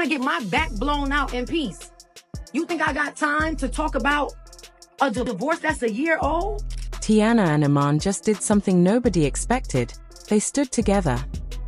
to get my back blown out in peace. You think I got time to talk about a divorce that's a year old? Teyana and Iman just did something nobody expected. They stood together.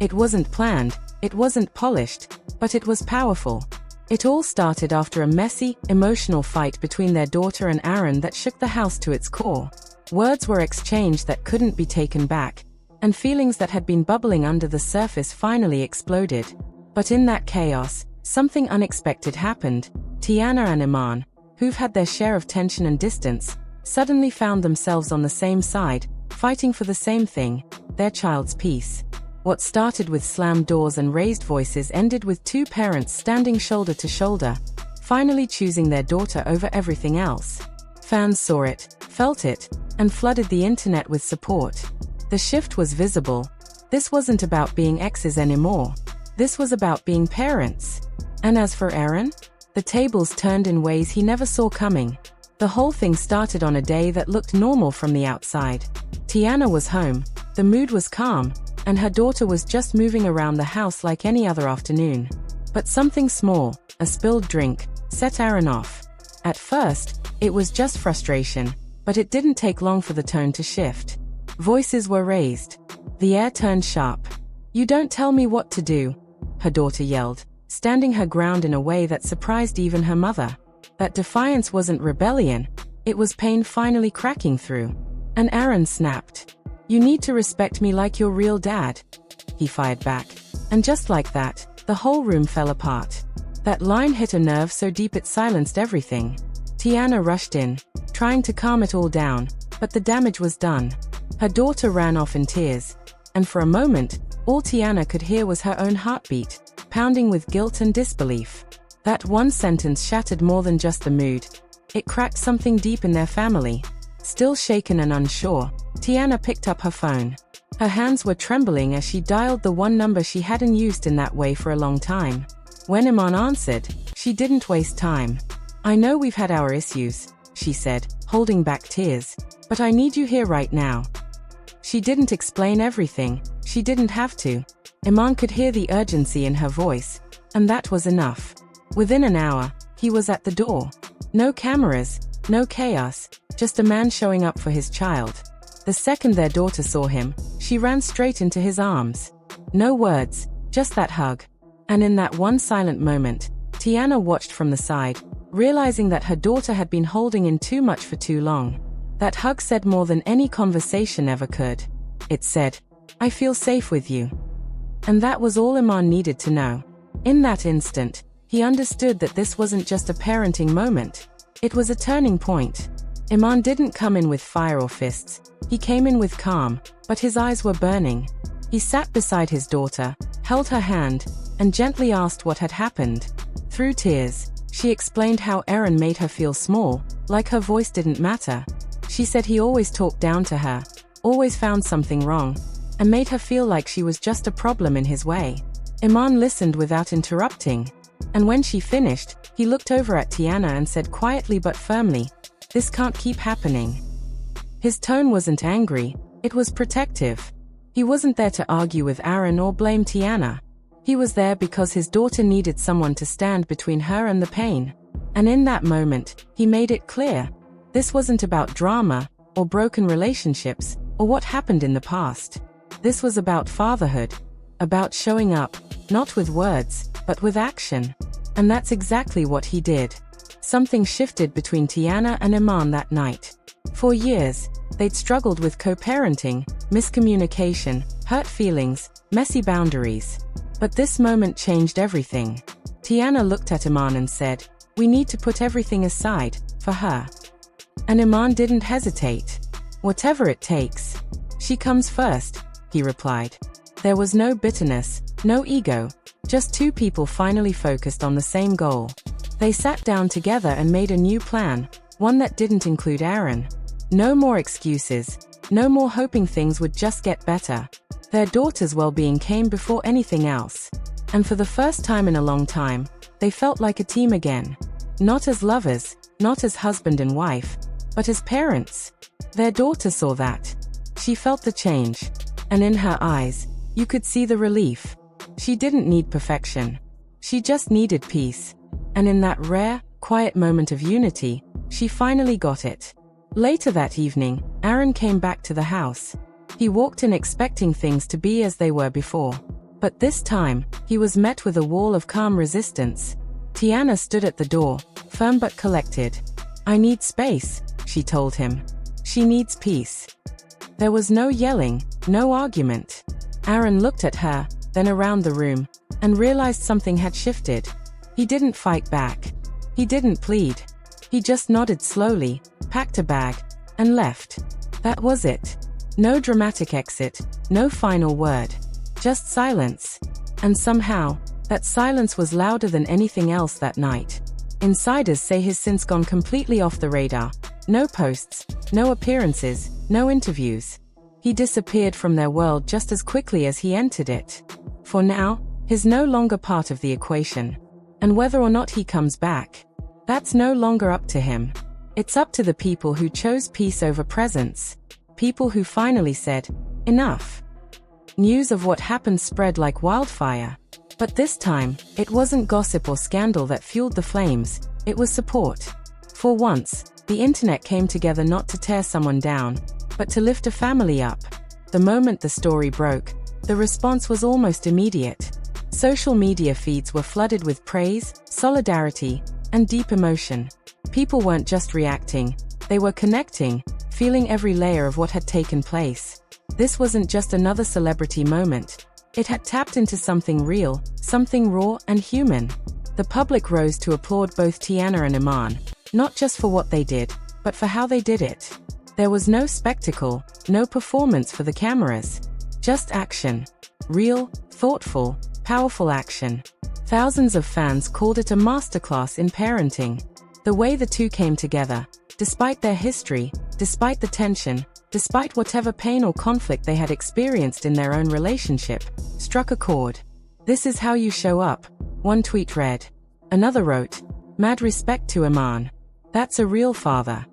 It wasn't planned, it wasn't polished, but it was powerful. It all started after a messy, emotional fight between their daughter and Aaron that shook the house to its core. Words were exchanged that couldn't be taken back, and feelings that had been bubbling under the surface finally exploded. But in that chaos, something unexpected happened. Teyana and Iman, who've had their share of tension and distance, suddenly found themselves on the same side, fighting for the same thing, their child's peace. What started with slammed doors and raised voices ended with two parents standing shoulder to shoulder, finally choosing their daughter over everything else. Fans saw it, felt it, and flooded the internet with support. The shift was visible. This wasn't about being exes anymore. This was about being parents. And as for Aaron, the tables turned in ways he never saw coming. The whole thing started on a day that looked normal from the outside. Teyana was home, the mood was calm, and her daughter was just moving around the house like any other afternoon. But something small, a spilled drink, set Aaron off. At first, it was just frustration, but it didn't take long for the tone to shift. Voices were raised. The air turned sharp. "You don't tell me what to do," her daughter yelled, standing her ground in a way that surprised even her mother. That defiance wasn't rebellion, it was pain finally cracking through. And Aaron snapped. "You need to respect me like your real dad," he fired back. And just like that, the whole room fell apart. That line hit a nerve so deep it silenced everything. Teyana rushed in, trying to calm it all down, but the damage was done. Her daughter ran off in tears, and for a moment, all Teyana could hear was her own heartbeat, pounding with guilt and disbelief. That one sentence shattered more than just the mood. It cracked something deep in their family. Still shaken and unsure, Teyana picked up her phone. Her hands were trembling as she dialed the one number she hadn't used in that way for a long time. When Iman answered, she didn't waste time. "I know we've had our issues," she said, holding back tears, "but I need you here right now." She didn't explain everything, she didn't have to. Iman could hear the urgency in her voice, and that was enough. Within an hour, he was at the door. No cameras, no chaos, just a man showing up for his child. The second their daughter saw him, she ran straight into his arms. No words, just that hug. And in that one silent moment, Teyana watched from the side, realizing that her daughter had been holding in too much for too long. That hug said more than any conversation ever could. It said, "I feel safe with you." And that was all Iman needed to know. In that instant, he understood that this wasn't just a parenting moment. It was a turning point. Iman didn't come in with fire or fists. He came in with calm, but his eyes were burning. He sat beside his daughter, held her hand, and gently asked what had happened. Through tears, she explained how Aaron made her feel small, like her voice didn't matter. She said he always talked down to her, always found something wrong, and made her feel like she was just a problem in his way. Iman listened without interrupting. And when she finished, he looked over at Teyana and said quietly but firmly, "This can't keep happening." His tone wasn't angry, it was protective. He wasn't there to argue with Aaron or blame Teyana. He was there because his daughter needed someone to stand between her and the pain. And in that moment, he made it clear. This wasn't about drama, or broken relationships, or what happened in the past. This was about fatherhood. About showing up, not with words, but with action. And that's exactly what he did. Something shifted between Teyana and Iman that night. For years, they'd struggled with co-parenting, miscommunication, hurt feelings, messy boundaries. But this moment changed everything. Teyana looked at Iman and said, "We need to put everything aside, for her." And Iman didn't hesitate. "Whatever it takes. She comes first," he replied. There was no bitterness, no ego, just two people finally focused on the same goal. They sat down together and made a new plan, one that didn't include Aaron. No more excuses, no more hoping things would just get better. Their daughter's well-being came before anything else. And for the first time in a long time, they felt like a team again. Not as lovers, not as husband and wife, but as parents. Their daughter saw that. She felt the change. And in her eyes, you could see the relief. She didn't need perfection. She just needed peace. And in that rare, quiet moment of unity, she finally got it. Later that evening, Aaron came back to the house. He walked in expecting things to be as they were before. But this time, he was met with a wall of calm resistance. Teyana stood at the door, firm but collected. "I need space," she told him. "She needs peace." There was no yelling, no argument. Aaron looked at her, then around the room, and realized something had shifted. He didn't fight back. He didn't plead. He just nodded slowly, packed a bag, and left. That was it. No dramatic exit, no final word. Just silence. And somehow, that silence was louder than anything else that night. Insiders say he's since gone completely off the radar. No posts, no appearances, no interviews. He disappeared from their world just as quickly as he entered it. For now, he's no longer part of the equation. And whether or not he comes back, that's no longer up to him. It's up to the people who chose peace over presence. People who finally said, enough. News of what happened spread like wildfire. But this time, it wasn't gossip or scandal that fueled the flames, it was support. For once, the internet came together not to tear someone down, but to lift a family up. The moment the story broke, the response was almost immediate. Social media feeds were flooded with praise, solidarity, and deep emotion. People weren't just reacting, they were connecting, feeling every layer of what had taken place. This wasn't just another celebrity moment. It had tapped into something real, something raw and human. The public rose to applaud both Teyana and Iman, not just for what they did, but for how they did it. There was no spectacle, no performance for the cameras. Just action. Real, thoughtful, powerful action. Thousands of fans called it a masterclass in parenting. The way the two came together, despite their history, despite the tension, despite whatever pain or conflict they had experienced in their own relationship, struck a chord. "This is how you show up," one tweet read. Another wrote, "Mad respect to Iman. That's a real father."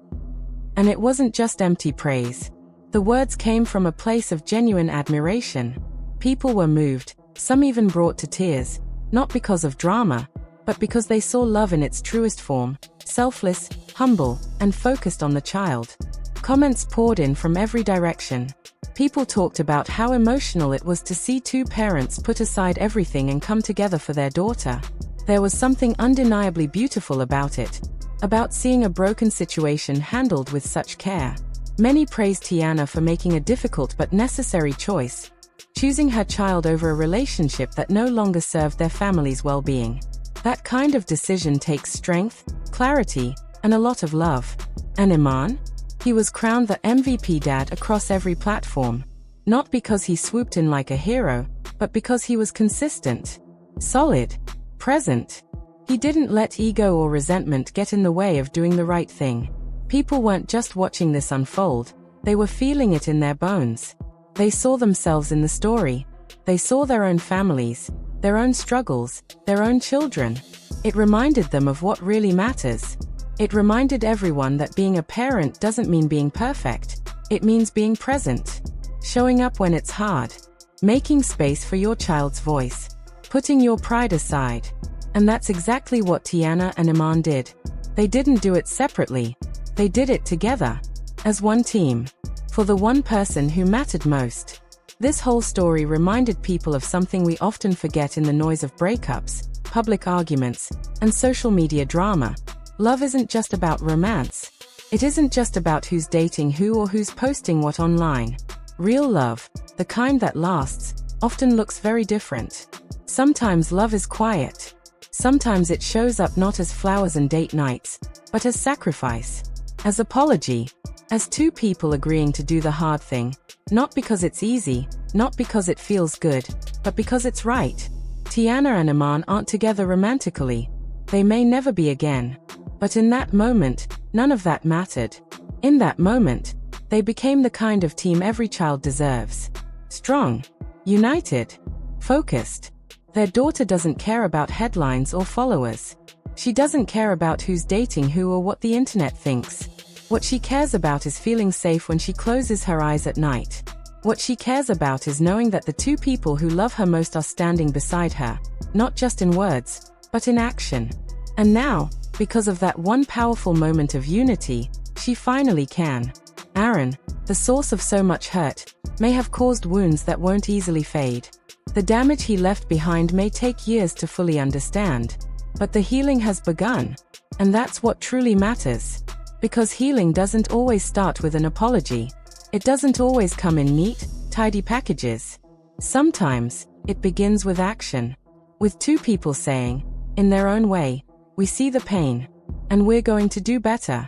And it wasn't just empty praise. The words came from a place of genuine admiration. People were moved, some even brought to tears, not because of drama, but because they saw love in its truest form, selfless, humble, and focused on the child. Comments poured in from every direction. People talked about how emotional it was to see two parents put aside everything and come together for their daughter. There was something undeniably beautiful about it, about seeing a broken situation handled with such care. Many praised Teyana for making a difficult but necessary choice, choosing her child over a relationship that no longer served their family's well-being. That kind of decision takes strength, clarity, and a lot of love. And Iman? He was crowned the MVP dad across every platform. Not because he swooped in like a hero, but because he was consistent, solid, present. He didn't let ego or resentment get in the way of doing the right thing. People weren't just watching this unfold, they were feeling it in their bones. They saw themselves in the story. They saw their own families, their own struggles, their own children. It reminded them of what really matters. It reminded everyone that being a parent doesn't mean being perfect. It means being present. Showing up when it's hard. Making space for your child's voice. Putting your pride aside. And that's exactly what Teyana and Iman did. They didn't do it separately. They did it together. As one team. For the one person who mattered most. This whole story reminded people of something we often forget in the noise of breakups, public arguments, and social media drama. Love isn't just about romance. It isn't just about who's dating who or who's posting what online. Real love, the kind that lasts, often looks very different. Sometimes love is quiet. Sometimes it shows up not as flowers and date nights, but as sacrifice, as apology, as two people agreeing to do the hard thing, not because it's easy, not because it feels good, but because it's right. Teyana and Iman aren't together romantically. They may never be again. But in that moment, none of that mattered. In that moment, they became the kind of team every child deserves. Strong, united, focused. Their daughter doesn't care about headlines or followers. She doesn't care about who's dating who or what the internet thinks. What she cares about is feeling safe when she closes her eyes at night. What she cares about is knowing that the two people who love her most are standing beside her, not just in words, but in action. And now, because of that one powerful moment of unity, she finally can. Aaron, the source of so much hurt, may have caused wounds that won't easily fade. The damage he left behind may take years to fully understand, but the healing has begun. And that's what truly matters. Because healing doesn't always start with an apology. It doesn't always come in neat, tidy packages. Sometimes, it begins with action. With two people saying, in their own way, we see the pain, and we're going to do better.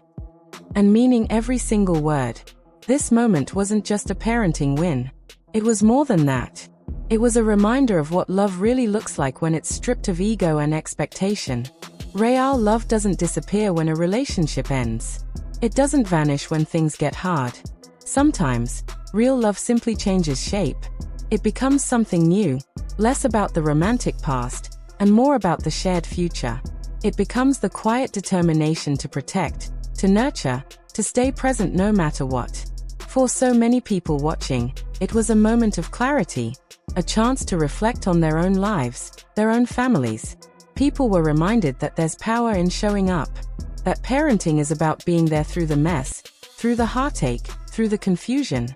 And meaning every single word. This moment wasn't just a parenting win. It was more than that. It was a reminder of what love really looks like when it's stripped of ego and expectation. Real love doesn't disappear when a relationship ends. It doesn't vanish when things get hard. Sometimes, real love simply changes shape. It becomes something new, less about the romantic past, and more about the shared future. It becomes the quiet determination to protect, to nurture, to stay present no matter what. For so many people watching, it was a moment of clarity, a chance to reflect on their own lives, their own families. People were reminded that there's power in showing up, that parenting is about being there through the mess, through the heartache, through the confusion,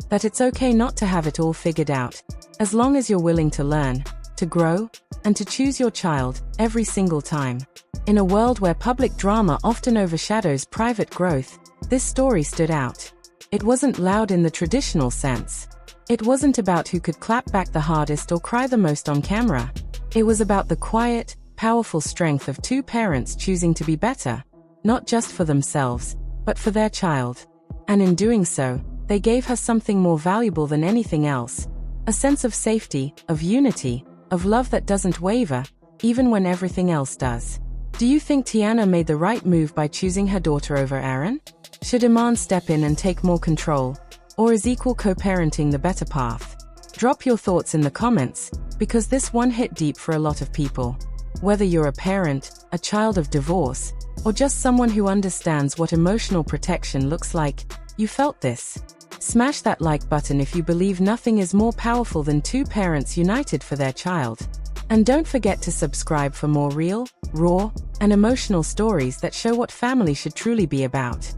that it's okay not to have it all figured out, as long as you're willing to learn, to grow, and to choose your child every single time. In a world where public drama often overshadows private growth, this story stood out. It wasn't loud in the traditional sense. It wasn't about who could clap back the hardest or cry the most on camera. It was about the quiet, powerful strength of two parents choosing to be better, not just for themselves, but for their child. And in doing so, they gave her something more valuable than anything else, a sense of safety, of unity, of love that doesn't waver, even when everything else does. Do you think Teyana made the right move by choosing her daughter over Aaron? Should Iman step in and take more control? Or is equal co-parenting the better path? Drop your thoughts in the comments, because this one hit deep for a lot of people. Whether you're a parent, a child of divorce, or just someone who understands what emotional protection looks like, you felt this. Smash that like button if you believe nothing is more powerful than two parents united for their child. And don't forget to subscribe for more real, raw, and emotional stories that show what family should truly be about.